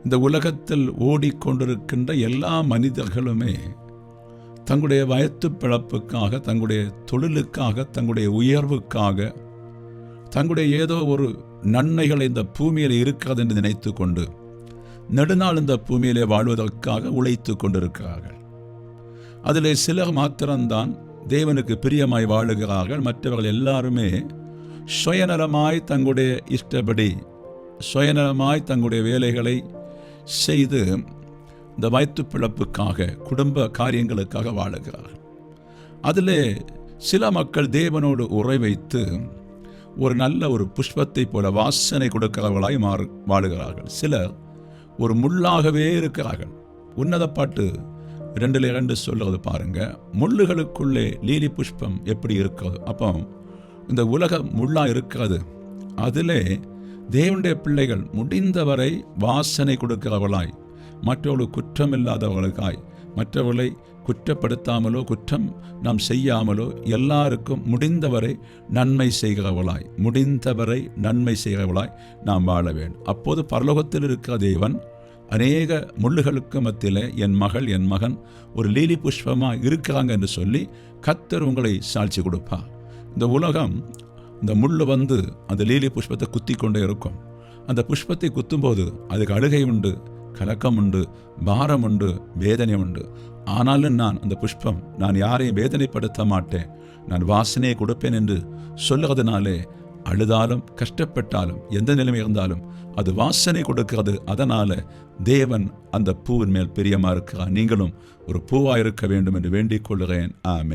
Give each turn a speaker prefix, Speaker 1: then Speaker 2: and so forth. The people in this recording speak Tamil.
Speaker 1: இந்த உலகத்தில் ஓடிக்கொண்டிருக்கின்ற எல்லா மனிதர்களுமே தங்களுடைய வயிற்று பிழப்புக்காக, தங்களுடைய தொழிலுக்காக, தங்களுடைய உயர்வுக்காக, தங்களுடைய ஏதோ ஒரு நன்மைகள் இந்த பூமியில் இருக்கிறது என்று நினைத்து கொண்டு நெடுநாள் இந்த பூமியிலே வாழ்வதற்காக உழைத்து கொண்டிருக்கிறார்கள். அதிலே சிலர் மாத்திரம்தான் தேவனுக்கு பிரியமாய் வாழுகிறார்கள். மற்றவர்கள் எல்லாருமே சுயநலமாய் தங்களுடைய இஷ்டப்படி, சுயநலமாய் தங்களுடைய வேலைகளை செய்து இந்த வயிற்று பிழப்புக்காக, குடும்ப காரியங்களுக்காக வாழுகிறார்கள். அதிலே சில மக்கள் தேவனோடு உறை வைத்து ஒரு நல்ல ஒரு புஷ்பத்தை போல வாசனை கொடுக்கிறவர்களாய் வாழுகிறார்கள். சிலர் ஒரு முள்ளாகவே இருக்கிறார்கள். உன்னத பாட்டு 2:2 சொல்றது பாருங்க, முள்ளுகளுக்குள்ளே லீலி புஷ்பம் எப்படி இருக்கிறது. அப்போ இந்த உலகம் முள்ளா இருக்கிறது. அதிலே தேவனுடைய பிள்ளைகள் முடிந்தவரை வாசனை கொடுக்கிறவர்களாய், மற்றவர்கள் குற்றமில்லாதவர்களுக்காய், மற்றவர்களை குற்றப்படுத்தாமலோ குற்றம் நாம் செய்யாமலோ எல்லாருக்கும் முடிந்தவரை நன்மை செய்கிறவர்களாய், முடிந்தவரை நன்மை செய்கிறவர்களாய் நாம் வாழ வேண்டும். அப்போது பரலோகத்தில் இருக்கிற தேவன் அநேக முள்ளுகளுக்கு மத்தியில் என் மகள், என் மகன் ஒரு லீலி புஷ்பமாக இருக்கிறாங்க என்று சொல்லி கர்த்தர் உங்களை சாட்சி கொடுப்பார். இந்த உலகம் இந்த முள் வந்து அந்த லீலி புஷ்பத்தை குத்தி கொண்டே இருக்கும். அந்த புஷ்பத்தை குத்தும்போது அதுக்கு அழுகை உண்டு, கலக்கம் உண்டு, பாரம் உண்டு, வேதனை உண்டு. ஆனாலும் நான் அந்த புஷ்பம், நான் யாரையும் வேதனைப்படுத்த மாட்டேன், நான் வாசனையை கொடுப்பேன் என்று சொல்லுறதுனாலே அழுதாலும் கஷ்டப்பட்டாலும் எந்த நிலைமை இருந்தாலும் அது வாசனை கொடுக்கிறது. அதனால தேவன் அந்த பூவின் மேல் பிரியமா இருக்கிறார். நீங்களும் ஒரு பூவாக இருக்க வேண்டும் என்று வேண்டிக் கொள்கிறேன். ஆமென்.